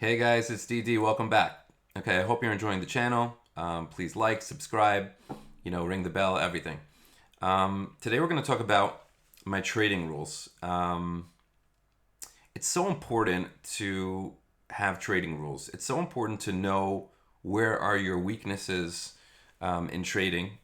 Hey guys, it's DD. Welcome back. Okay, I hope you're enjoying the channel. Please like, subscribe, ring the bell, everything. Today we're going to talk about my trading rules. It's so important to have trading rules. It's so important to know where are your weaknesses in trading,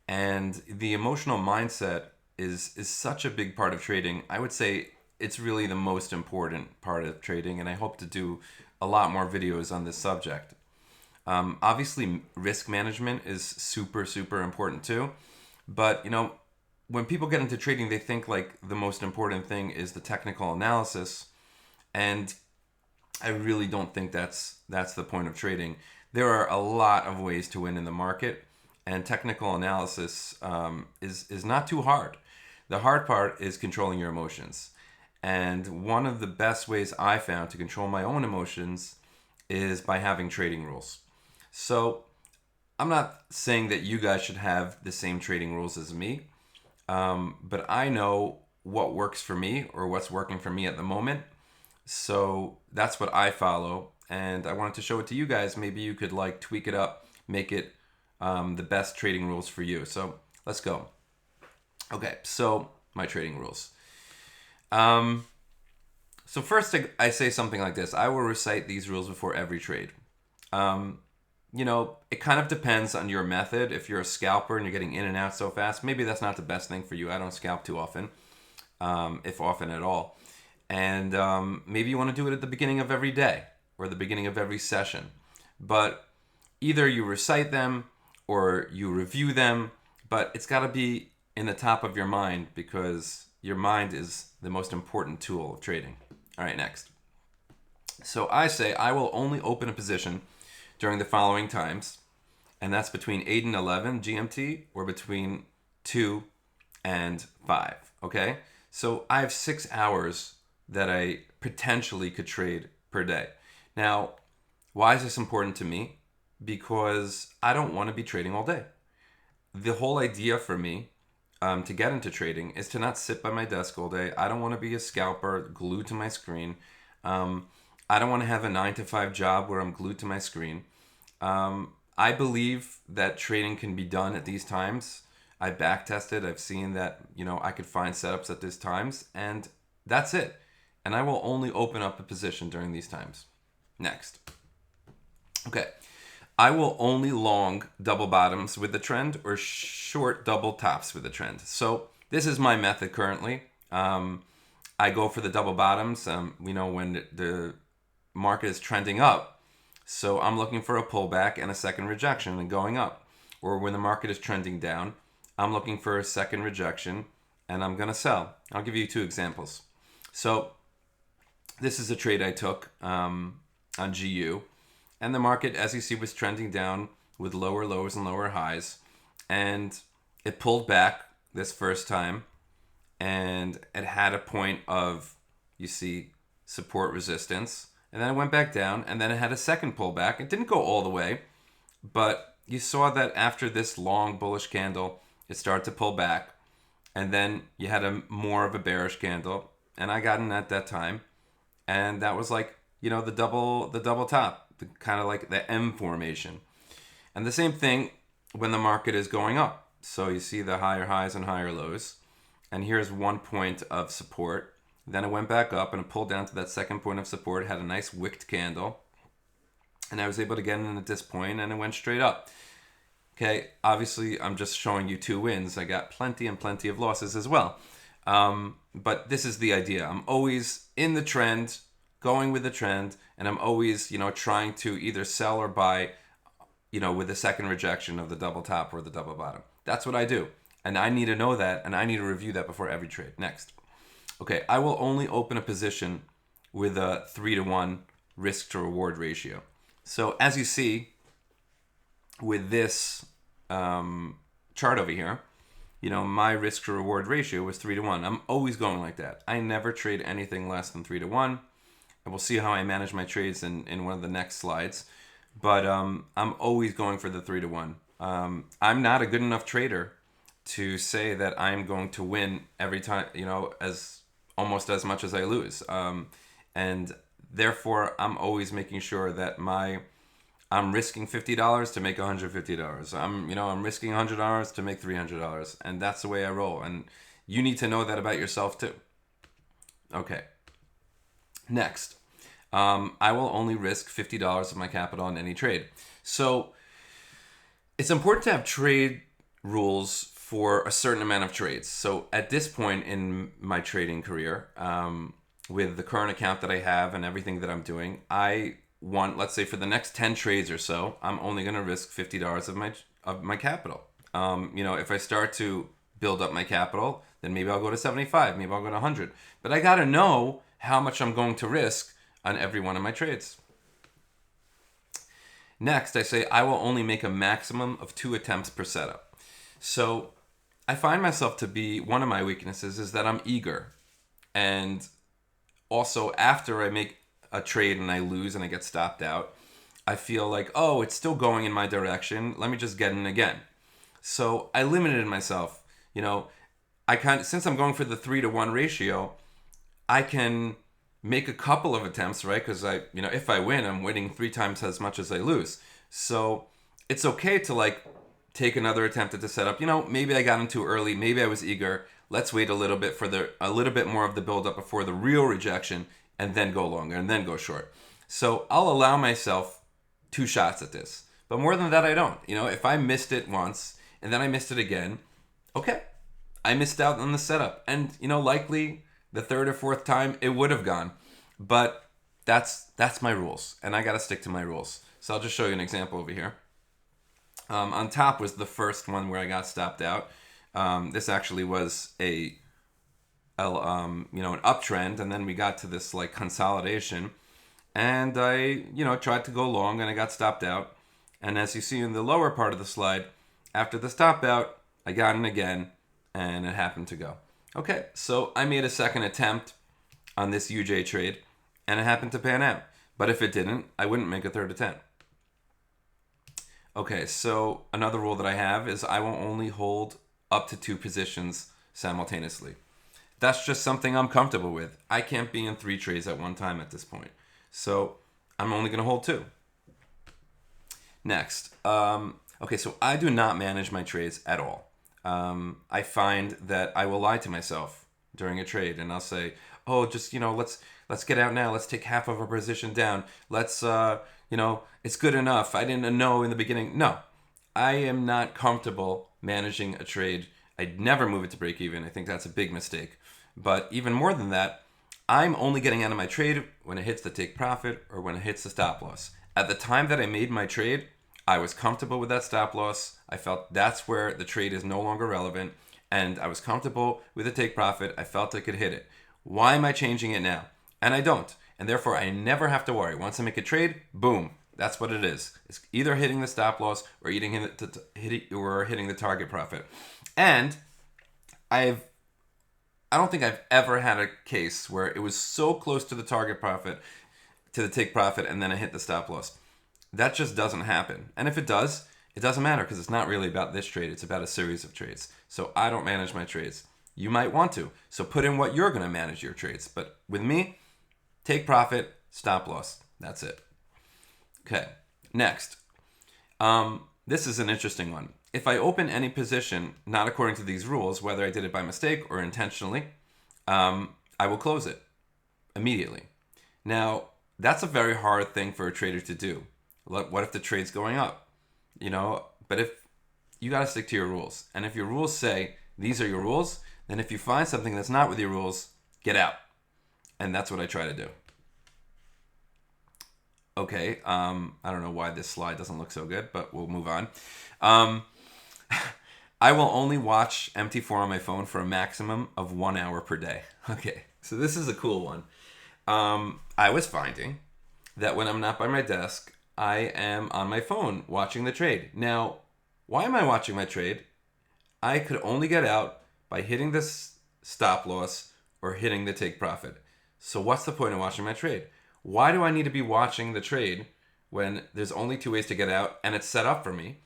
and the emotional mindset is such a big part of trading. I would say it's really the most important part of trading, and I hope to do a lot more videos on this subject. Obviously, risk management is super important too. But when people get into trading, they think like the most important thing is the technical analysis, and I really don't think that's the point of trading. There are a lot of ways to win in the market, and technical analysis is not too hard. The hard part is controlling your emotions. And one of the best ways I found to control my own emotions is by having trading rules. So I'm not saying that you guys should have the same trading rules as me, but I know what works for me or what's working for me at the moment. So that's what I follow, and I wanted to show it to you guys. Maybe you could like tweak it up, make it the best trading rules for you. So let's go. Okay, so my trading rules. Um, so first, I say something like this. I will recite these rules before every trade. Um, it kind of depends on your method. If you're a scalper and you're getting in and out so fast, maybe that's not the best thing for you. I don't scalp too often, if often at all. And maybe you want to do it at the beginning of every day or the beginning of every session. But either you recite them or you review them, but it's got to be in the top of your mind because your mind is the most important tool of trading. All right, next. So I say I will only open a position during the following times, and that's between 8 and 11 GMT or between 2 and 5. Okay? So I have 6 hours that I potentially could trade per day. Now, why is this important to me? Because I don't want to be trading all day. The whole idea for me to get into trading is to not sit by my desk all day. I don't want to be a scalper glued to my screen. I don't want to have a 9 to 5 job where I'm glued to my screen. I believe that trading can be done at these times. I back tested. I've seen that I could find setups at these times, and that's it. And I will only open up a position during these times. Next. Okay. I will only long double bottoms with the trend or short double tops with the trend. So this is my method currently. I go for the double bottoms, when the market is trending up. So I'm looking for a pullback and a second rejection and going up. Or when the market is trending down, I'm looking for a second rejection and I'm going to sell. I'll give you 2 examples. So this is a trade I took on GU. And the market, as you see, was trending down with lower lows and lower highs. And it pulled back this first time. And it had a point of, you see, support resistance. And then it went back down. And then it had a second pullback. It didn't go all the way. But you saw that after this long bullish candle, it started to pull back. And then you had more of a bearish candle. And I got in at that time. And that was like, the double top, kind of like the M formation. And the same thing when the market is going up. So you see the higher highs and higher lows. And here's one point of support. Then it went back up and it pulled down to that second point of support. It had a nice wicked candle. And I was able to get in at this point and it went straight up. Okay, obviously I'm just showing you 2 wins. I got plenty and plenty of losses as well. But this is the idea. I'm always in the trend, going with the trend, and I'm always, trying to either sell or buy, with the second rejection of the double top or the double bottom. That's what I do. And I need to know that, and I need to review that before every trade. Next. Okay, I will only open a position with a 3-to-1 risk to reward ratio. So as you see with this chart over here, my risk to reward ratio was 3-to-1. I'm always going like that. I never trade anything less than 3-to-1. And we'll see how I manage my trades in one of the next slides. But I'm always going for the 3-to-1. I'm not a good enough trader to say that I'm going to win every time, as almost as much as I lose. And therefore, I'm always making sure that I'm risking $50 to make $150. I'm risking $100 to make $300, and that's the way I roll. And you need to know that about yourself too. Okay. Next, I will only risk $50 of my capital in any trade. So it's important to have trade rules for a certain amount of trades. So at this point in my trading career, with the current account that I have and everything that I'm doing, I want, let's say for the next 10 trades or so, I'm only going to risk $50 of my capital. If I start to build up my capital, then maybe I'll go to 75, maybe I'll go to 100. But I got to know how much I'm going to risk on every one of my trades. Next, I say I will only make a maximum of 2 attempts per setup. So I find myself to be, one of my weaknesses is that I'm eager. And also after I make a trade and I lose and I get stopped out, I feel like, oh, it's still going in my direction. Let me just get in again. So I limited myself. Since I'm going for the 3-to-1 ratio, I can make a couple of attempts, right? Because if I win, I'm winning 3 times as much as I lose. So it's okay to take another attempt at the setup. Maybe I got in too early. Maybe I was eager. Let's wait a little bit a little bit more of the build up before the real rejection, and then go longer and then go short. So I'll allow myself 2 shots at this, but more than that, I don't. If I missed it once and then I missed it again, okay, I missed out on the setup, and likely the 3rd or 4th time it would have gone, but that's my rules, and I got to stick to my rules. So I'll just show you an example over here. On top was the first one where I got stopped out. This actually was an uptrend, and then we got to this consolidation, and I tried to go long and I got stopped out. And as you see in the lower part of the slide, after the stop out, I got in again, and it happened to go. Okay, so I made a second attempt on this UJ trade, and it happened to pan out. But if it didn't, I wouldn't make a third attempt. Okay, so another rule that I have is I will only hold up to 2 positions simultaneously. That's just something I'm comfortable with. I can't be in 3 trades at one time at this point. So I'm only going to hold 2. Next, okay, so I do not manage my trades at all. I find that I will lie to myself during a trade, and I'll say, oh, just, let's get out now. Let's take half of our position down. Let's, it's good enough. I didn't know in the beginning. No, I am not comfortable managing a trade. I'd never move it to break even. I think that's a big mistake. But even more than that, I'm only getting out of my trade when it hits the take profit or when it hits the stop loss. At the time that I made my trade, I was comfortable with that stop loss. I felt that's where the trade is no longer relevant, and I was comfortable with the take profit. I felt I could hit it. Why am I changing it now? And I don't. And therefore, I never have to worry. Once I make a trade, boom, that's what it is. It's either hitting the stop loss or hitting the target profit. And I don't think I've ever had a case where it was so close to the target profit, to the take profit, and then I hit the stop loss. That just doesn't happen. And if it does, it doesn't matter because it's not really about this trade. It's about a series of trades. So I don't manage my trades. You might want to. So put in what you're going to manage your trades. But with me, take profit, stop loss. That's it. Okay, next. This is an interesting one. If I open any position, not according to these rules, whether I did it by mistake or intentionally, I will close it immediately. Now, that's a very hard thing for a trader to do. What if the trade's going up? But if you got to stick to your rules. And if your rules say these are your rules, then if you find something that's not with your rules, get out. And that's what I try to do. Okay, I don't know why this slide doesn't look so good, but we'll move on. I will only watch MT4 on my phone for a maximum of 1 hour per day. Okay, so this is a cool one. I was finding that when I'm not by my desk, I am on my phone watching the trade. Now, why am I watching my trade? I could only get out by hitting this stop loss or hitting the take profit. So what's the point of watching my trade? Why do I need to be watching the trade when there's only 2 ways to get out and it's set up for me?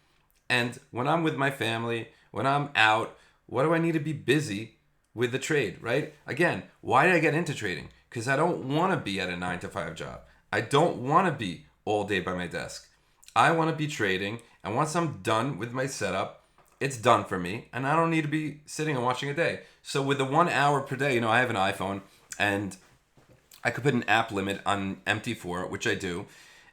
And when I'm with my family, when I'm out, what do I need to be busy with the trade, right? Again, why did I get into trading? because I don't want to be at a 9 to 5 job. I don't want to be all day by my desk. I want to be trading, and once I'm done with my setup, it's done for me, and I don't need to be sitting and watching a day. So with the 1 hour per day, I have an iPhone, and I could put an app limit on MT4, which I do.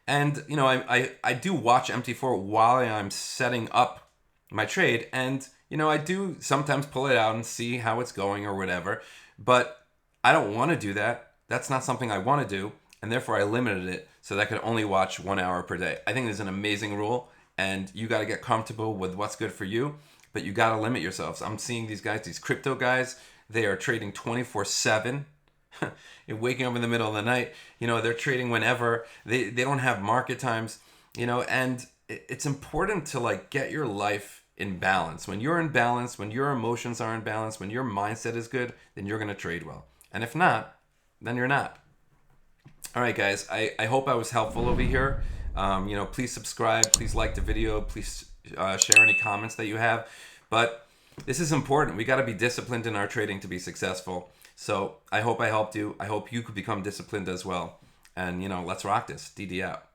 And, I do watch MT4 while I'm setting up my trade. And, I do sometimes pull it out and see how it's going or whatever. But I don't want to do that. That's not something I want to do. And therefore, I limited it so that I could only watch 1 hour per day. I think it's an amazing rule. And you got to get comfortable with what's good for you. But you got to limit yourselves. I'm seeing these guys, these crypto guys, they are trading 24/7. You're waking up in the middle of the night, they're trading whenever. They don't have market times, and it's important to like get your life in balance. When you're in balance, when your emotions are in balance, when your mindset is good, then you're going to trade well. And if not, then you're not. All right, guys, I hope I was helpful over here. Please subscribe, please like the video, please share any comments that you have. But this is important. We got to be disciplined in our trading to be successful. So I hope I helped you. I hope you could become disciplined as well. And, let's rock this. DD out.